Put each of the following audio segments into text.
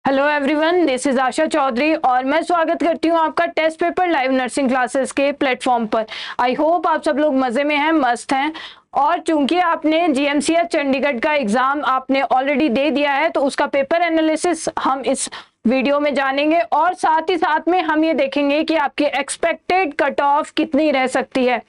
Hello everyone, this is Asha Chaudhary और मैं स्वागत करती हूँ आपका test paper live nursing classes के प्लेटफॉर्म पर। आई होप आप सब लोग मज़े में हैं, मस्त हैं। और चूंकि आपने जीएमसीएच चंडीगढ़ का एग्ज़ाम आपने ऑलरेडी दे दिया है तो उसका पेपर एनालिसिस हम इस वीडियो में जानेंगे और साथ ही साथ में हम ये देखेंगे कि आपकी एक्सपेक्टेड कट ऑफ कितनी रह सकती है।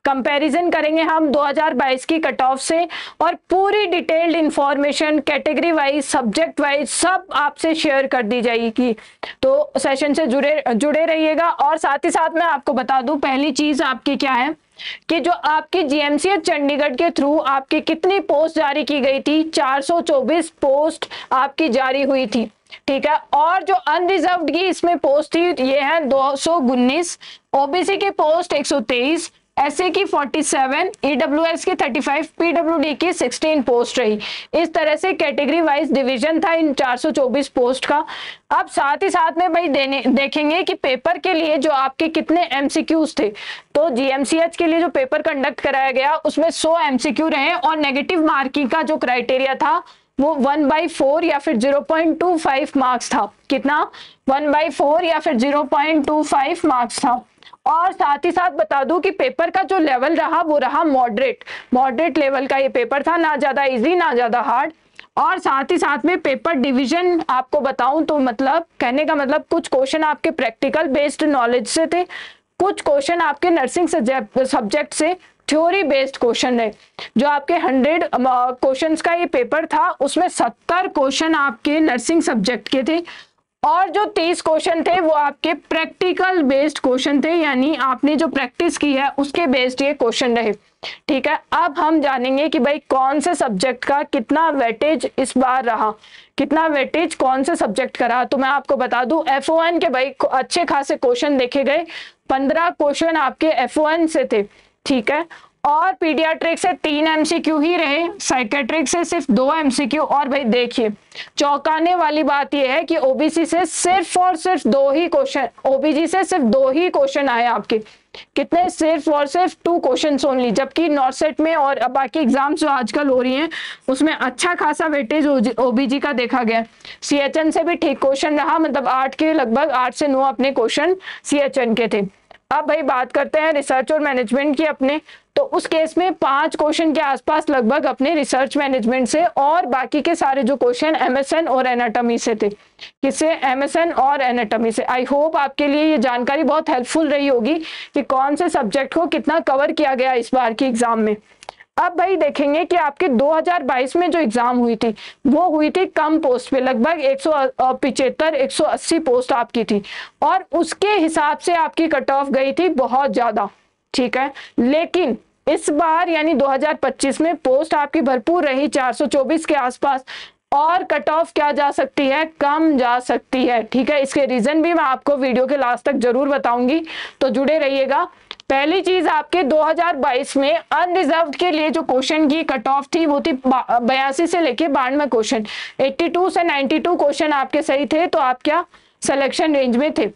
कंपैरिजन करेंगे हम 2022 की कट ऑफ से और पूरी detailed information category wise subject wise सब आपसे शेयर कर दी जाएगी। तो सेशन से जुड़े रहिएगा। और साथ ही साथ मैं आपको बता दूं, पहली चीज आपकी क्या है कि जो आपकी जीएमसीएच चंडीगढ़ के थ्रू आपकी कितनी पोस्ट जारी की गई थी, 424 पोस्ट आपकी जारी हुई थी, ठीक है। और जो अनरिजर्व्ड की इसमें पोस्ट थी ये है 219, ओबीसी की पोस्ट 123, एसए की 47, ईडब्ल्यूएस की 35, पीडब्ल्यूडी की 16 पोस्ट रही। इस तरह से कैटेगरी वाइज डिवीजन था इन 424 पोस्ट का। अब साथ ही साथ में भाई देखेंगे कि पेपर के लिए जो आपके कितने एमसीक्यूज थे। तो जीएमसीएच के लिए जो पेपर कंडक्ट कराया गया उसमें 100 एमसीक्यू रहे और नेगेटिव मार्किंग का जो क्राइटेरिया था वो 1/4 या फिर 0.25 मार्क्स था। कितना? 1/4 या फिर 0.25 मार्क्स था। और साथ ही साथ बता दूं कि पेपर का जो लेवल रहा वो रहा मॉडरेट लेवल का ये पेपर था, ना ज्यादा इजी ना ज्यादा हार्ड। और साथ ही साथ में पेपर डिवीजन आपको बताऊं तो मतलब कहने का मतलब कुछ क्वेश्चन आपके प्रैक्टिकल बेस्ड नॉलेज से थे, कुछ क्वेश्चन आपके नर्सिंग सब्जेक्ट से थ्योरी बेस्ड क्वेश्चन है। जो आपके 100 क्वेश्चंस का ये पेपर था उसमें 70 क्वेश्चन आपके नर्सिंग सब्जेक्ट के थे और जो 30 क्वेश्चन थे वो आपके प्रैक्टिकल बेस्ड क्वेश्चन थे, यानी आपने जो प्रैक्टिस की है उसके बेस्ड ये क्वेश्चन रहे, ठीक है। अब हम जानेंगे कि भाई कौन से सब्जेक्ट का कितना वेटेज इस बार रहा, कितना वेटेज कौन से सब्जेक्ट का रहा। तो मैं आपको बता दूं FON के भाई अच्छे खासे क्वेश्चन देखे गए, 15 क्वेश्चन आपके FON से थे, ठीक है। और पीडियाट्रिक से 3 एमसीक्यू ही रहे, साइकेट्रिक से सिर्फ 2 एमसीक्यू। और भाई देखिए चौंकाने वाली बात यह है कि ओबीसी से सिर्फ और सिर्फ 2 ही क्वेश्चन, ओबीजी से सिर्फ 2 ही क्वेश्चन आए आपके। कितने? सिर्फ और सिर्फ 2 क्वेश्चन ओनली। जबकि नॉर्सेट में और बाकी एग्जाम्स जो आजकल हो रही हैं उसमें अच्छा खासा वेटेज ओबीजी का देखा गया। सीएचएन से भी ठीक क्वेश्चन रहा, मतलब 8 के लगभग 8 से 9 अपने क्वेश्चन सीएचएन के थे। अब भाई बात करते हैं रिसर्च और मैनेजमेंट की अपने, तो उस केस में 5 क्वेश्चन के आसपास लगभग अपने रिसर्च मैनेजमेंट से और बाकी के सारे जो क्वेश्चन एमएसएन और एनाटॉमी से थे। किससे? एमएसएन और एनाटॉमी से। आई होप आपके लिए ये जानकारी बहुत हेल्पफुल रही होगी कि कौन से सब्जेक्ट को कितना कवर किया गया इस बार की एग्जाम में। अब भाई देखेंगे कि आपके 2022 में जो एग्जाम हुई थी वो हुई थी कम पोस्ट पे, लगभग 175-180 पोस्ट आपकी थी और उसके हिसाब से आपकी कट ऑफ गई थी बहुत ज्यादा, ठीक है। लेकिन इस बार यानी 2025 में पोस्ट आपकी भरपूर रही 424 के आसपास और कट ऑफ क्या जा सकती है? कम जा सकती है, ठीक है। इसके रीजन भी मैं आपको वीडियो के लास्ट तक जरूर बताऊंगी, तो जुड़े रहिएगा। पहली चीज आपके 2022 में अनरिजर्व्ड के लिए जो क्वेश्चन की कट ऑफ थी वो थी 82 से लेके 92 क्वेश्चन, 82 से 92 क्वेश्चन आपके सही थे, तो आप क्या सिलेक्शन रेंज में थे।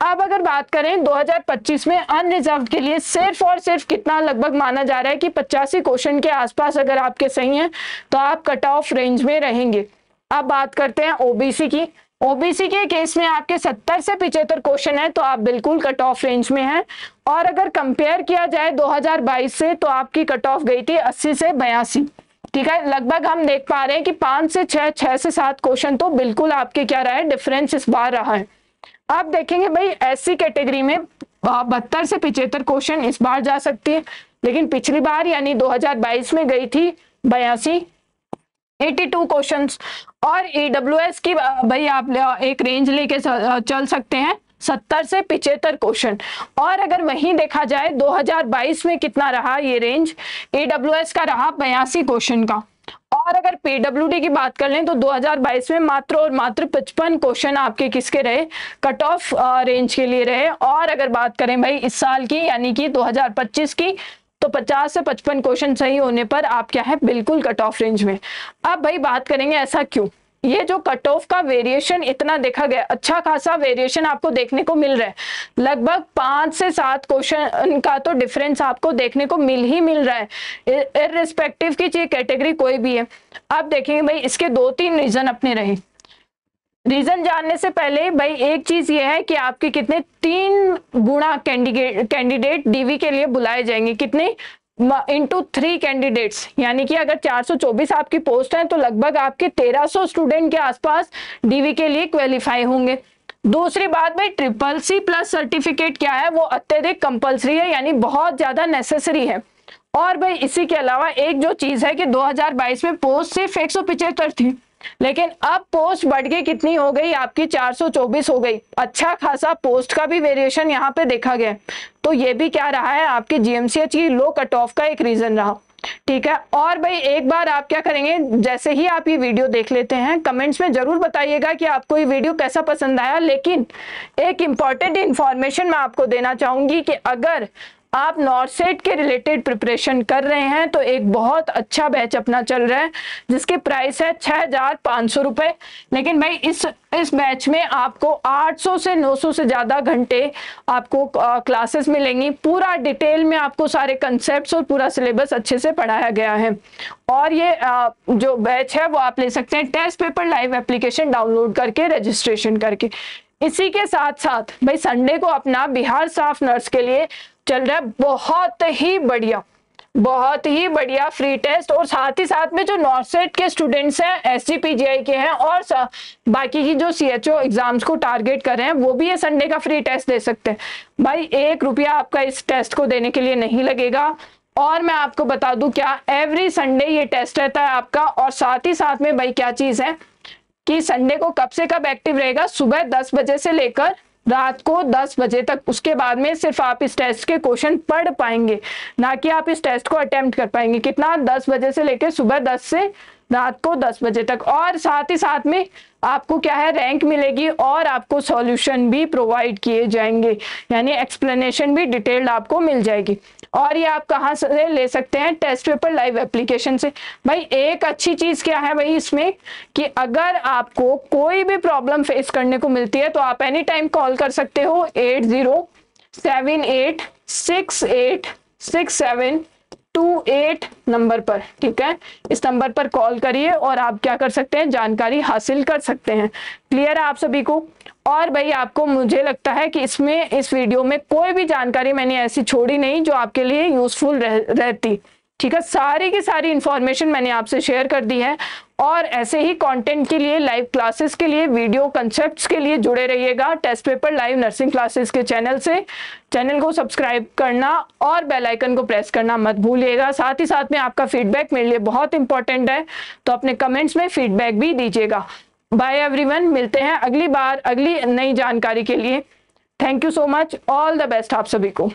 अब अगर बात करें 2025 में अनरिजर्व्ड के लिए सिर्फ और सिर्फ कितना लगभग माना जा रहा है कि 85 क्वेश्चन के आसपास अगर आपके सही हैं तो आप कट ऑफ रेंज में रहेंगे। अब बात करते हैं ओबीसी की। ओबीसी के केस में आपके 70 से 75 क्वेश्चन है तो आप बिल्कुल कट ऑफ रेंज में हैं। और अगर कंपेयर किया जाए 2022 से तो आपकी कट ऑफ गई थी 80 से 82, ठीक है। लगभग हम देख पा रहे हैं कि 5 से 6 से 7 क्वेश्चन तो बिल्कुल आपके क्या रहा है, डिफरेंस इस बार रहा है। आप देखेंगे भाई एससी कैटेगरी में 72 से 75 क्वेश्चन इस बार जा सकती है, लेकिन पिछली बार यानी 2022 में गई थी 82 क्वेश्चंस। और ईडब्ल्यूएस की भाई आप एक रेंज लेके चल सकते हैं 70 से 75 क्वेश्चन। और अगर वहीं देखा जाए 2022 में कितना रहा ये रेंज, ईडब्ल्यूएस का रहा 82 क्वेश्चन का। और अगर पीडब्ल्यूडी की बात कर लें तो 2022 में मात्र और मात्र 55 क्वेश्चन आपके किसके रहे, कट ऑफ रेंज के लिए रहे। और अगर बात करें भाई इस साल की यानी कि 2025 की तो 50 से 55 क्वेश्चन सही होने पर आप क्या है, बिल्कुल कट ऑफ रेंज में। अब भाई बात करेंगे ऐसा क्यों, ये जो कट ऑफ का वेरिएशन इतना देखा गया, अच्छा खासा वेरिएशन आपको देखने को मिल रहा है, लगभग 5 से 7 क्वेश्चन का तो डिफरेंस आपको देखने को मिल रहा है, इररिस्पेक्टिव की कैटेगरी कोई भी है। अब देखेंगे भाई इसके 2-3 रीजन अपने रहे। रीजन जानने से पहले भाई एक चीज ये है कि आपके कितने 3 गुना कैंडिडेट डीवी के लिए बुलाए जाएंगे, कितने इंटू 3 कैंडिडेट्स, यानी कि अगर 424 आपकी पोस्ट है तो लगभग आपके 1300 स्टूडेंट के आसपास डीवी के लिए क्वालिफाई होंगे। दूसरी बात भाई CCC+ सर्टिफिकेट क्या है, वो अत्यधिक कंपलसरी है, यानी बहुत ज्यादा नेसेसरी है। और भाई इसी के अलावा एक जो चीज है कि 2022 में पोस्ट सिर्फ 175 थी, लेकिन अब पोस्ट बढ़ के कितनी हो गई आपकी 424 हो गई। अच्छा खासा पोस्ट का भी वेरिएशन यहाँ पे देखा गया, तो ये भी क्या रहा है आपके GMCH की लो कट ऑफ का एक रीजन रहा। ठीक है, और भाई एक बार आप क्या करेंगे, जैसे ही आप ये वीडियो देख लेते हैं कमेंट्स में जरूर बताइएगा कि आपको ये वीडियो कैसा पसंद आया। लेकिन एक इंपॉर्टेंट इंफॉर्मेशन मैं आपको देना चाहूंगी कि अगर आप नॉर्सेट के रिलेटेड प्रिपरेशन कर रहे हैं तो एक बहुत अच्छा बैच अपना चल रहा है जिसकी प्राइस है 6500 रुपए। लेकिन भाई इस बैच में आपको 800 से 900 से ज्यादा घंटे आपको क्लासेस मिलेंगी, पूरा डिटेल में आपको सारे कंसेप्ट्स और पूरा सिलेबस अच्छे से पढ़ाया गया है। और ये जो बैच है वो आप ले सकते हैं test paper live application download करके, रजिस्ट्रेशन करके। इसी के साथ साथ भाई संडे को अपना बिहार स्टाफ नर्स के लिए चल रहा है बहुत ही बढ़िया फ्री टेस्ट, और साथ ही साथ में जो नॉर्सेट के स्टूडेंट्स हैं, SGPGI के हैं और बाकी की जो CHO एग्जाम्स को टारगेट कर रहे हैं वो भी ये संडे का फ्री टेस्ट दे सकते हैं। भाई 1 रुपया आपका इस टेस्ट को देने के लिए नहीं लगेगा। और मैं आपको बता दूं क्या एवरी संडे ये टेस्ट रहता है आपका। और साथ ही साथ में भाई क्या चीज है कि संडे को कब से कब एक्टिव रहेगा, सुबह 10 बजे से लेकर रात को 10 बजे तक। उसके बाद में सिर्फ आप इस टेस्ट के क्वेश्चन पढ़ पाएंगे, ना कि आप इस टेस्ट को अटेम्प्ट कर पाएंगे। कितना, 10 बजे से लेकर सुबह 10 से रात को 10 बजे तक। और साथ ही साथ में आपको क्या है, रैंक मिलेगी और आपको सॉल्यूशन भी प्रोवाइड किए जाएंगे, यानी एक्सप्लेनेशन भी डिटेल्ड आपको मिल जाएगी। और ये आप कहाँ से ले सकते हैं, टेस्ट पेपर लाइव एप्लीकेशन से। भाई एक अच्छी चीज क्या है भाई इसमें कि अगर आपको कोई भी प्रॉब्लम फेस करने को मिलती है तो आप एनी टाइम कॉल कर सकते हो 8078686728 नंबर पर। ठीक है, इस नंबर पर कॉल करिए और आप क्या कर सकते हैं, जानकारी हासिल कर सकते हैं। क्लियर है आप सभी को। और भाई आपको, मुझे लगता है कि इस वीडियो में कोई भी जानकारी मैंने ऐसी छोड़ी नहीं जो आपके लिए यूजफुल रहती। ठीक है, सारी की सारी इंफॉर्मेशन मैंने आपसे शेयर कर दी है। और ऐसे ही कंटेंट के लिए, लाइव क्लासेस के लिए, वीडियो कंसेप्ट्स के लिए जुड़े रहिएगा test paper live nursing classes के चैनल से। चैनल को सब्सक्राइब करना और बेल आइकन को प्रेस करना मत भूलिएगा। साथ ही साथ में आपका फीडबैक मेरे लिए बहुत इंपॉर्टेंट है, तो अपने कमेंट्स में फीडबैक भी दीजिएगा। बाय एवरीवन, मिलते हैं अगली बार अगली नई जानकारी के लिए। Thank you so much, all the best आप सभी को।